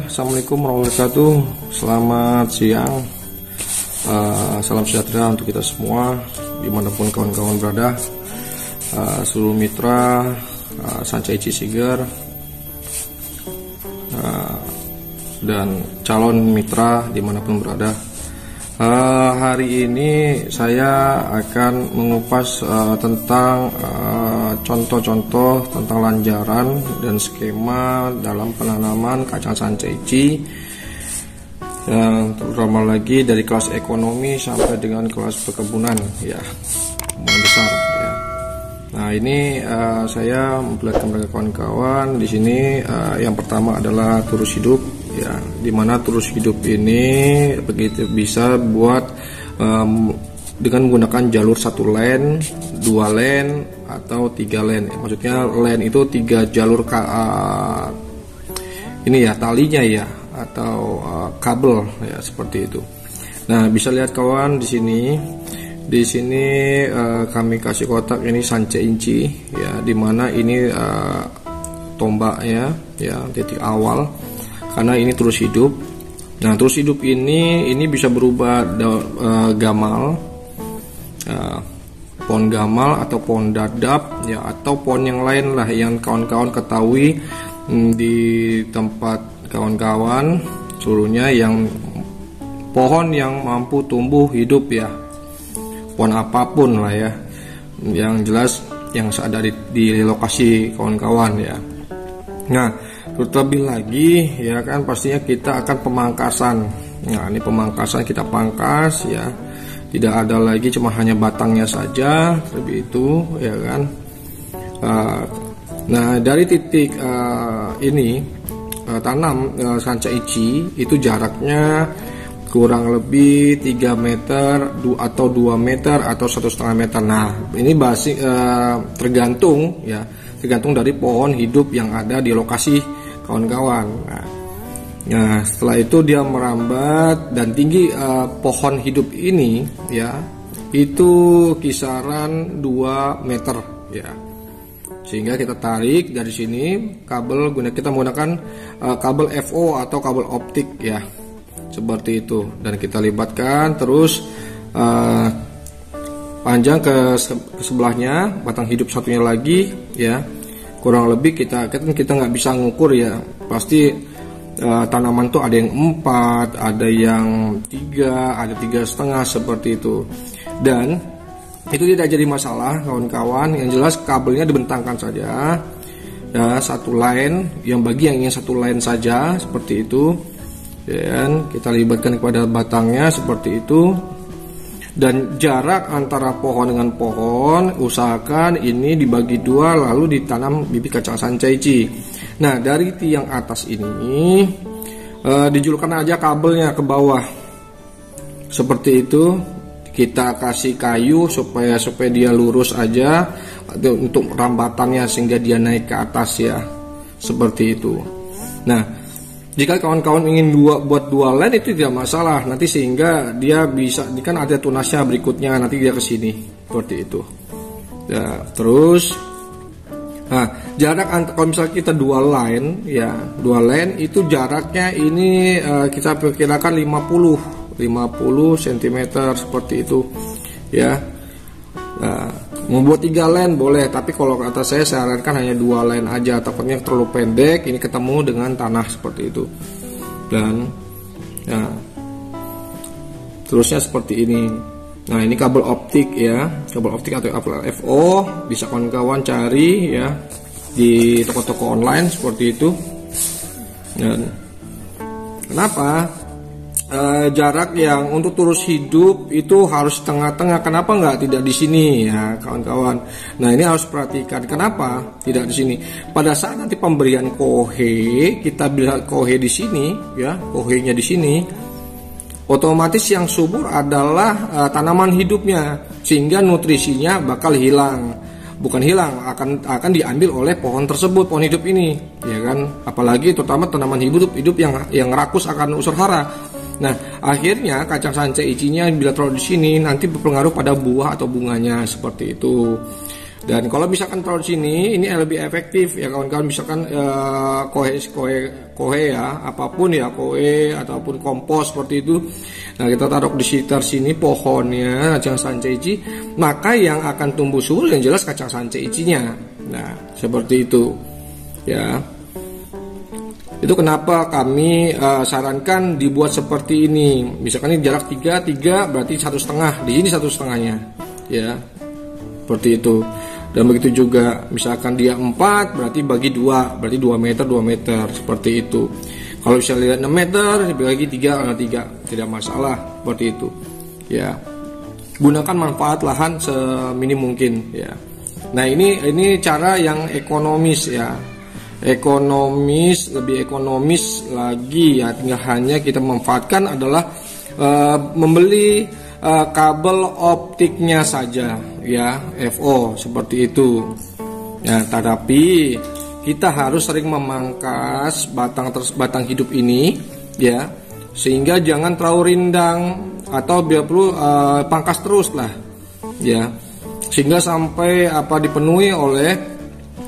Assalamualaikum warahmatullahi wabarakatuh. Selamat siang. Salam sejahtera untuk kita semua dimanapun kawan-kawan berada, seluruh mitra Sancaici Siger, dan calon mitra dimanapun berada. Hari ini saya akan mengupas tentang contoh-contoh tentang lanjaran dan skema dalam penanaman kacang sancaici, yang terutama lagi dari kelas ekonomi sampai dengan kelas perkebunan, ya, besar, ya. Nah, ini saya memperlihatkan kepada kawan-kawan di sini. Yang pertama adalah turus hidup, ya, dimana turus hidup ini begitu bisa buat dengan menggunakan jalur 1 lane, 2 lane, atau 3 lane. Maksudnya lane itu 3 jalur ini ya, talinya ya, atau kabel ya, seperti itu. Nah, bisa lihat kawan di sini. Di sini kami kasih kotak ini sancaici, ya, dimana ini tombaknya, ya, titik awal, karena ini terus hidup. Nah, terus hidup ini bisa berubah gamal, pohon gamal atau pohon dadap, ya, atau pohon yang lain lah yang kawan-kawan ketahui di tempat kawan-kawan seluruhnya, yang pohon yang mampu tumbuh hidup, ya, pohon apapun lah, ya, yang jelas yang ada di lokasi kawan-kawan, ya. Nah, terlebih lagi, ya kan, pastinya kita akan pemangkasan. Nah, ini pemangkasan, kita pangkas, ya, tidak ada lagi cuma hanya batangnya saja, seperti itu, ya kan. Nah, dari titik ini tanam sancaici itu jaraknya kurang lebih 3 meter atau 2 meter atau 1,5 meter. Nah, ini tergantung, ya, tergantung dari pohon hidup yang ada di lokasi kawan-kawan. Nah, setelah itu dia merambat, dan tinggi pohon hidup ini, ya, itu kisaran 2 meter, ya. Sehingga kita tarik dari sini kabel, kita menggunakan kabel FO atau kabel optik, ya, seperti itu, dan kita libatkan terus panjang ke sebelahnya, batang hidup satunya lagi, ya, kurang lebih kita nggak bisa ngukur, ya, pasti tanaman tuh ada yang 4, ada yang 3, ada 3,5, seperti itu. Dan itu tidak jadi masalah kawan-kawan, yang jelas kabelnya dibentangkan saja, ya, 1 line, yang bagi yang ingin 1 line saja, seperti itu. Dan kita libatkan kepada batangnya seperti itu. Dan jarak antara pohon dengan pohon usahakan ini dibagi 2, lalu ditanam bibit kacang sancaici. Nah, dari tiang atas ini dijulurkan aja kabelnya ke bawah, seperti itu. Kita kasih kayu supaya dia lurus aja untuk rambatannya, sehingga dia naik ke atas, ya, seperti itu. Nah, jika kawan-kawan ingin buat 2 line itu tidak masalah, nanti sehingga dia bisa, kan ada tunasnya berikutnya, nanti dia ke sini, seperti itu. Ya, terus, nah, jarak kalau misalnya kita 2 line, ya, 2 line itu jaraknya ini kita perkirakan 50 cm, seperti itu, ya. Nah, membuat 3 line boleh, tapi kalau kata saya sarankan hanya 2 line aja, takutnya terlalu pendek, ini ketemu dengan tanah, seperti itu. Dan nah, terusnya seperti ini. Nah, ini kabel optik, ya, kabel optik atau kabel FO, bisa kawan-kawan cari, ya, di toko-toko online, seperti itu. Dan kenapa jarak yang untuk terus hidup itu harus tengah-tengah? Kenapa nggak tidak di sini, ya, kawan-kawan? Nah, ini harus perhatikan kenapa tidak di sini. Pada saat nanti pemberian kohe, kita bisa kohe di sini, ya, kohenya di sini, otomatis yang subur adalah tanaman hidupnya, sehingga nutrisinya bakal hilang. Bukan hilang, akan diambil oleh pohon tersebut, pohon hidup ini, ya kan? Apalagi terutama tanaman hidup yang rakus akan unsur hara. Nah, akhirnya kacang sancaici-nya bila terlalu di sini nanti berpengaruh pada buah atau bunganya, seperti itu. Dan kalau misalkan taruh di sini, ini lebih efektif ya kawan-kawan. Misalkan kohe ya, apapun ya, kohe ataupun kompos seperti itu. Nah, kita taruh di sekitar sini pohonnya kacang sancaici, maka yang akan tumbuh subur yang jelas kacang sancaici-nya. Nah, seperti itu ya. Itu kenapa kami sarankan dibuat seperti ini. Misalkan ini jarak 3 berarti 1,5, di sini 1,5-nya ya, seperti itu. Dan begitu juga misalkan dia 4 berarti bagi 2, berarti 2 meter seperti itu. Kalau misalnya 6 meter dibagi 3, tidak masalah seperti itu ya. Gunakan manfaat lahan seminim mungkin ya. Nah, ini cara yang ekonomis ya, lebih ekonomis lagi ya. Tinggal hanya kita memanfaatkan adalah membeli kabel optiknya saja ya, FO seperti itu ya. Tetapi kita harus sering memangkas batang hidup ini ya, sehingga jangan terlalu rindang, atau biar perlu pangkas terus lah ya, sehingga sampai dipenuhi oleh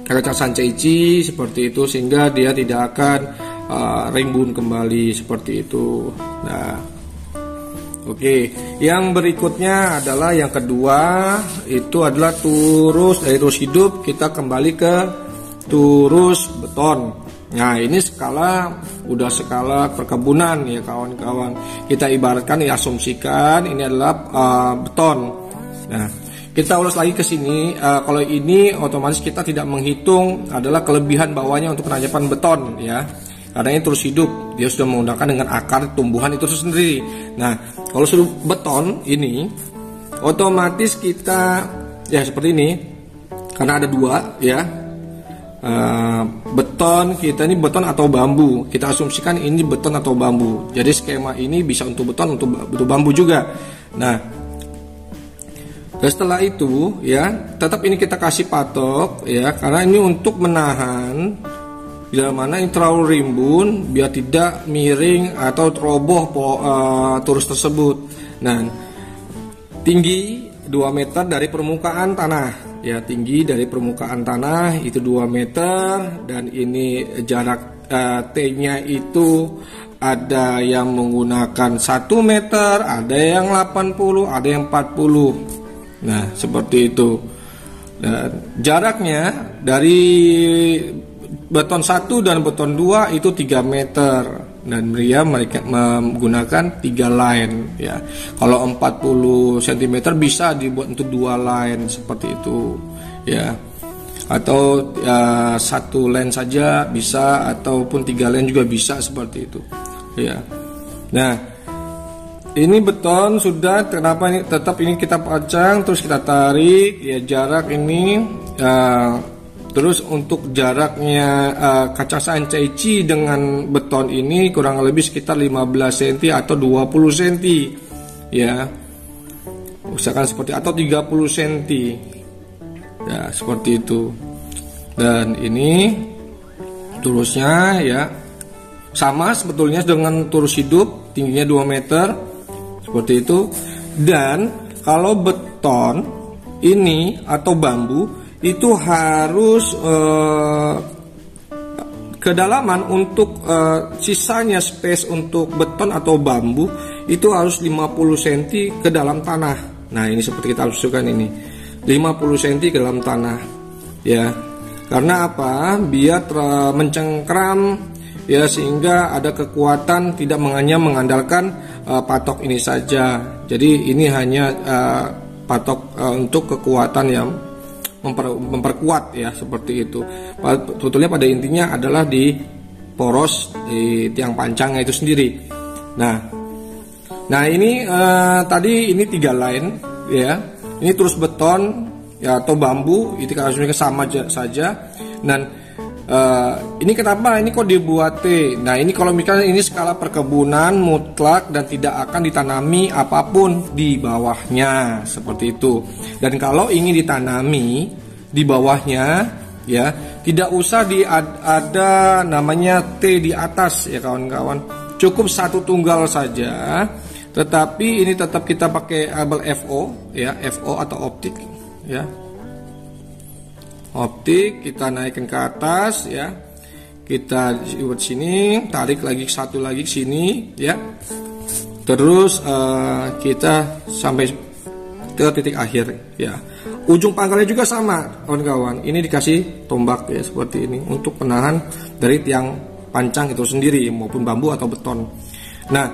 kacang sancaici seperti itu, sehingga dia tidak akan rimbun kembali seperti itu. Nah, oke, yang berikutnya adalah yang kedua, itu adalah dari turus hidup kita kembali ke turus beton. Nah, ini udah skala perkebunan ya kawan-kawan. Kita ibaratkan ya, asumsikan ini adalah beton. Nah, kita ulas lagi ke sini. Kalau ini otomatis kita tidak menghitung adalah kelebihan bawahnya untuk penanjapan beton ya. Karena ini terus hidup, dia sudah menggunakan dengan akar tumbuhan itu sendiri. Nah, kalau sudah beton ini, otomatis kita ya seperti ini, karena ada 2 ya. Beton kita ini beton atau bambu. Kita asumsikan ini beton atau bambu. Jadi skema ini bisa untuk beton, untuk bambu juga. Nah, dan setelah itu ya, tetap ini kita kasih patok ya, karena ini untuk menahan bila mana ini terlalu rimbun, biar tidak miring atau roboh turus tersebut. Nah, tinggi 2 meter dari permukaan tanah ya, tinggi dari permukaan tanah itu 2 meter. Dan ini jarak T-nya itu ada yang menggunakan 1 meter, ada yang 80, ada yang 40. Nah, seperti itu. Dan jaraknya dari beton 1 dan beton 2 itu 3 meter, dan mereka menggunakan 3 line ya. Kalau 40 cm bisa dibuat untuk 2 line seperti itu ya, atau 1 line saja bisa, ataupun 3 line juga bisa seperti itu ya. Nah, ini beton sudah, kenapa ini tetap ini kita pasang, terus kita tarik ya, jarak ini terus untuk jaraknya kacang sancaici dengan beton ini kurang lebih sekitar 15 cm atau 20 cm ya, usahakan seperti, atau 30 cm ya, seperti itu. Dan ini turusnya ya sama sebetulnya dengan turus hidup, tingginya 2 meter seperti itu. Dan kalau beton ini atau bambu itu harus kedalaman untuk sisanya space untuk beton atau bambu itu harus 50 cm ke dalam tanah. Nah, ini seperti kita usulkan ini 50 cm ke dalam tanah ya. Karena apa? Biar mencengkram ya, sehingga ada kekuatan, tidak hanya mengandalkan patok ini saja. Jadi ini hanya patok untuk kekuatan yang memperkuat ya, seperti itu. Sebetulnya pada intinya adalah di poros di tiang pancangnya itu sendiri. Nah ini tadi ini 3 line ya. Ini terus beton ya atau bambu, itu kan sama saja. Dan ini kenapa ini kok dibuat T? Nah, ini kalau misalnya ini skala perkebunan mutlak dan tidak akan ditanami apapun di bawahnya seperti itu. Dan kalau ingin ditanami di bawahnya ya, tidak usah ada namanya T di atas ya kawan-kawan. Cukup 1 tunggal saja. Tetapi ini tetap kita pakai label FO ya, FO atau optik ya. optik, kita naikkan ke atas ya. Kita buat sini, tarik lagi satu lagi ke sini ya. Terus kita sampai ke titik akhir ya. Ujung pangkalnya juga sama kawan-kawan. Ini dikasih tombak ya seperti ini untuk penahan dari tiang pancang itu sendiri maupun bambu atau beton. Nah,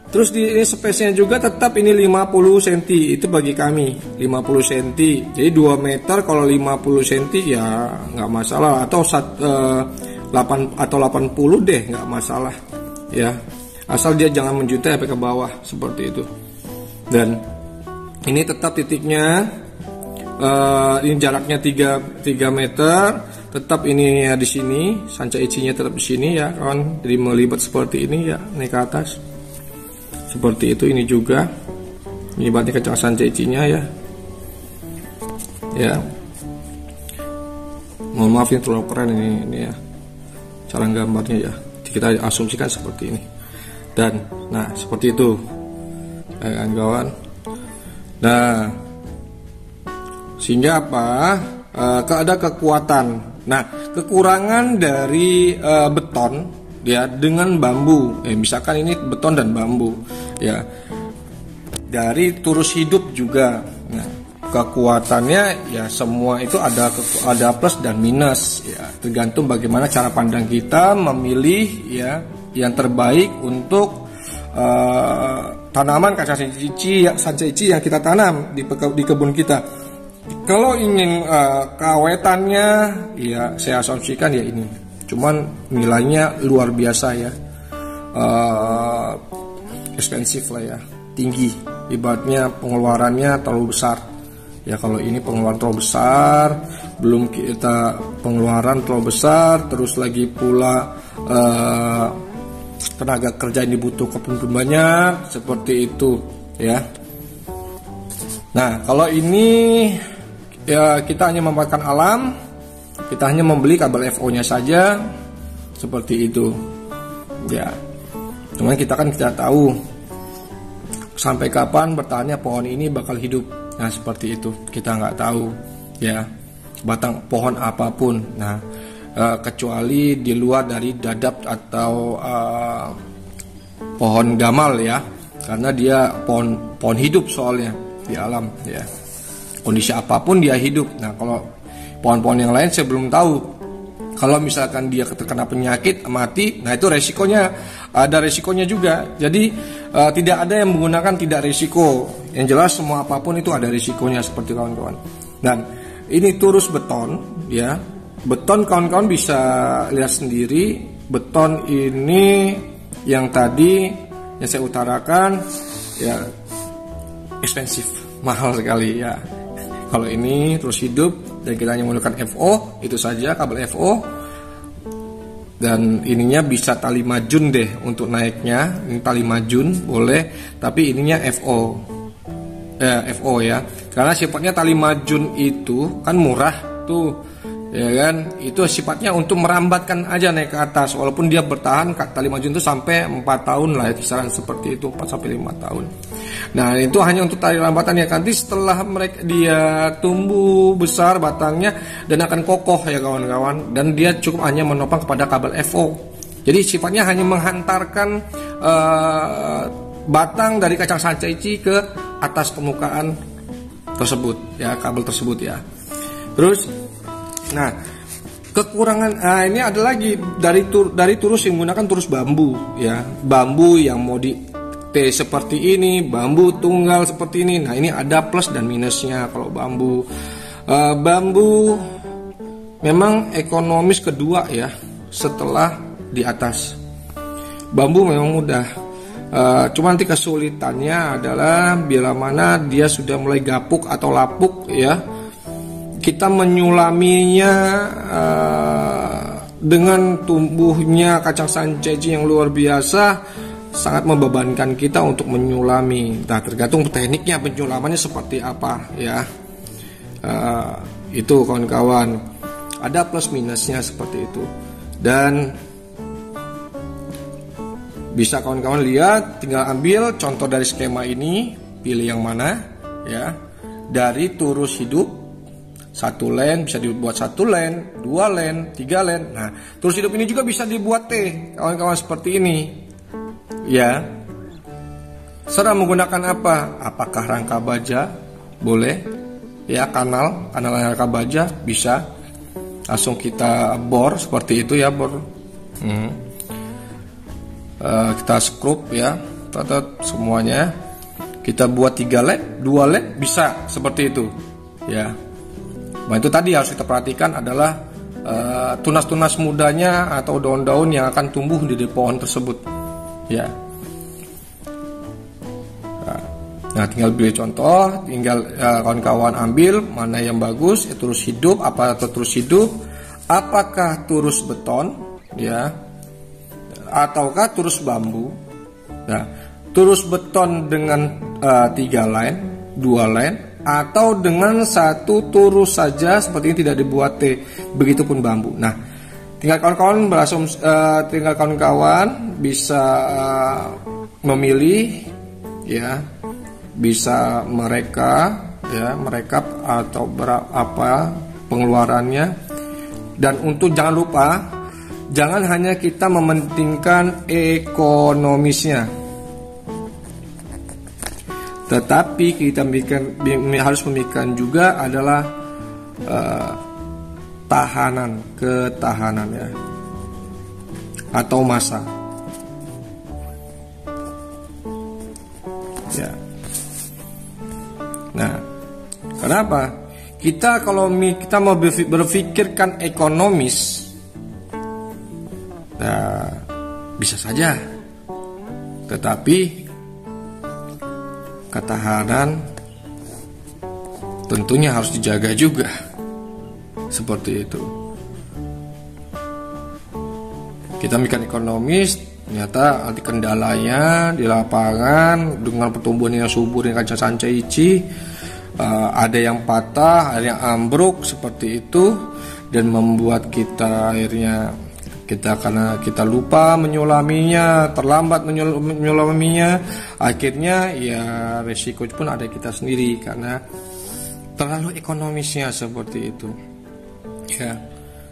terus di ini space-nya juga tetap ini 50 cm. Itu bagi kami 50 cm. Jadi 2 meter kalau 50 cm ya nggak masalah, atau 8 atau 80 deh nggak masalah ya. Asal dia jangan menjuntai sampai ke bawah seperti itu. Dan ini tetap titiknya ini jaraknya 3 meter, tetap ini ya di sini, sanca icinya tetap di sini ya kawan. Jadi melibat seperti ini ya, naik ke atas. Seperti itu. Ini juga melibatnya kencang sanca icinya ya. Ya. Mohon maaf ini terlalu keren ini ya. Cara gambarnya ya. Kita asumsikan seperti ini. Dan nah seperti itu ya kawan. Nah, sehingga apa? Ada kekuatan. Nah, kekurangan dari beton ya dengan bambu. Misalkan ini beton dan bambu ya. Dari turus hidup juga. Nah, kekuatannya ya semua itu ada plus dan minus ya. Tergantung bagaimana cara pandang kita memilih ya yang terbaik untuk tanaman kacang sanca ici yang kita tanam di kebun kita. Kalau ingin keawetannya ya saya asumsikan ya ini. Cuman nilainya luar biasa ya. Expensive lah ya, tinggi. Ibaratnya pengeluarannya terlalu besar. Ya kalau ini pengeluaran terlalu besar, belum kita pengeluaran terlalu besar, terus lagi pula tenaga kerja yang dibutuhkan pun banyak, seperti itu ya. Nah kalau ini ya kita hanya memanfaatkan alam, kita hanya membeli kabel FO nya saja, seperti itu ya. Cuman kita kan tidak tahu sampai kapan bertahannya pohon ini bakal hidup. Nah seperti itu kita nggak tahu ya, batang pohon apapun. Nah kecuali di luar dari dadap atau pohon gamal ya, karena dia pohon hidup soalnya di alam ya, kondisi apapun dia hidup. Nah kalau pohon-pohon yang lain saya belum tahu. Kalau misalkan dia terkena penyakit mati, nah itu resikonya, ada resikonya juga. Jadi tidak ada yang menggunakan tidak resiko. Yang jelas semua apapun itu ada resikonya seperti kawan-kawan. Dan ini turus beton ya. Beton kawan-kawan bisa lihat sendiri, beton ini yang tadi yang saya utarakan ya ekspensif, mahal sekali ya. Kalau ini terus hidup dan kita hanya menggunakan FO, itu saja kabel FO. Dan ininya bisa tali majun deh untuk naiknya, ini tali majun boleh, tapi ininya FO ya. Karena sifatnya tali majun itu kan murah tuh. Ya kan, itu sifatnya untuk merambatkan aja naik ke atas, walaupun dia bertahan tali majun itu sampai 4 tahun lah, kisaran seperti itu, 4 sampai 5 tahun. Nah itu hanya untuk tali rambatan ya. Nanti setelah mereka dia tumbuh besar batangnya dan akan kokoh ya kawan-kawan, dan dia cukup hanya menopang kepada kabel FO. Jadi sifatnya hanya menghantarkan batang dari kacang sanca ici ke atas permukaan tersebut ya, kabel tersebut ya. Terus nah, kekurangan ini ada lagi dari turus yang menggunakan turus bambu ya. Bambu yang mau di T seperti ini, bambu tunggal seperti ini. Nah, ini ada plus dan minusnya kalau bambu. Bambu memang ekonomis kedua ya setelah di atas. Bambu memang mudah. Cuma nanti kesulitannya adalah bila mana dia sudah mulai gapuk atau lapuk ya. Kita menyulaminya dengan tumbuhnya kacang sanca ici yang luar biasa, sangat membebankan kita untuk menyulami. Nah, tergantung tekniknya penyulamannya seperti apa ya. Itu kawan-kawan, ada plus minusnya seperti itu. Dan bisa kawan-kawan lihat, tinggal ambil contoh dari skema ini, pilih yang mana ya, dari turus hidup 1 len bisa dibuat 1 len, 2 len, 3 len. Nah, terus hidup ini juga bisa dibuat kawan-kawan seperti ini. Ya. Serah menggunakan apa? Apakah rangka baja? Boleh. Ya, kanal rangka baja bisa. Langsung kita bor seperti itu ya, bor. Kita skrup ya, semuanya. Kita buat 3 len, 2 len bisa seperti itu. Ya. Nah, itu tadi harus kita perhatikan adalah tunas-tunas mudanya atau daun-daun yang akan tumbuh di pohon tersebut. Ya. Nah, tinggal beri contoh, tinggal kawan-kawan ambil mana yang bagus, terus hidup, terus hidup, apakah terus beton, ya, ataukah terus bambu. Nah, terus beton dengan 3 line, 2 line, atau dengan 1 turus saja seperti ini tidak dibuat T. Begitupun bambu. Nah, tinggal kawan-kawan bisa memilih, ya. Bisa merekap atau berapa pengeluarannya. Dan untuk jangan lupa, jangan hanya kita mementingkan ekonomisnya, tetapi kita harus memikirkan juga adalah ketahanan ya, atau masa. Ya. Nah, kenapa? Kalau kita mau berpikirkan ekonomis, nah, bisa saja. Tetapi ketahanan tentunya harus dijaga juga. Seperti itu. Kita mikir ekonomis, ternyata arti kendalanya di lapangan dengan pertumbuhan yang subur yang sanca ici, ada yang patah, ada yang ambruk seperti itu, dan membuat kita akhirnya karena kita lupa menyulaminya, terlambat menyulaminya, akhirnya ya resiko pun ada kita sendiri karena terlalu ekonomisnya seperti itu. Ya,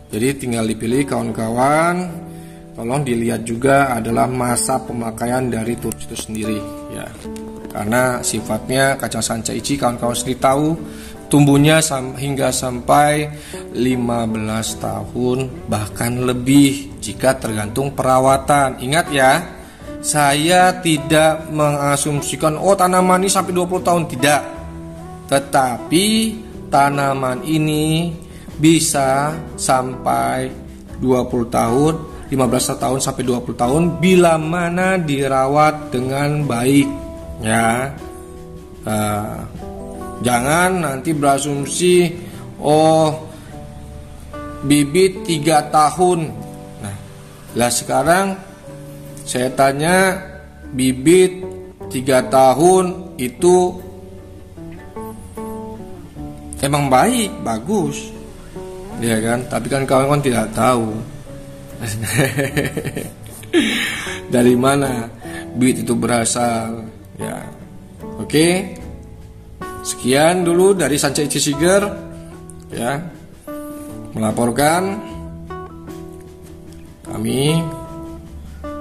jadi tinggal dipilih kawan-kawan. Tolong dilihat juga adalah masa pemakaian dari turus itu sendiri ya. Karena sifatnya kacang sanca ici kawan-kawan sendiri tahu tumbuhnya hingga sampai 15 tahun bahkan lebih jika tergantung perawatan. Ingat ya, saya tidak mengasumsikan tanaman ini sampai 20 tahun, tidak. Tetapi tanaman ini bisa sampai 20 tahun, 15 tahun sampai 20 tahun bila mana dirawat dengan baik ya. Jangan nanti berasumsi bibit 3 tahun. Nah, sekarang saya tanya, bibit 3 tahun itu emang bagus ya kan, tapi kan kawan-kawan tidak tahu dari mana bibit itu berasal ya. Oke, sekian dulu dari Sanca Ici Siger ya, melaporkan kami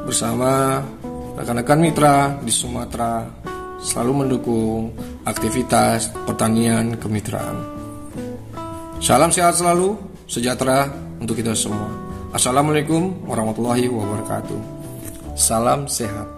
bersama rekan-rekan mitra di Sumatera selalu mendukung aktivitas pertanian kemitraan. Salam sehat selalu, sejahtera untuk kita semua. Assalamualaikum warahmatullahi wabarakatuh. Salam sehat.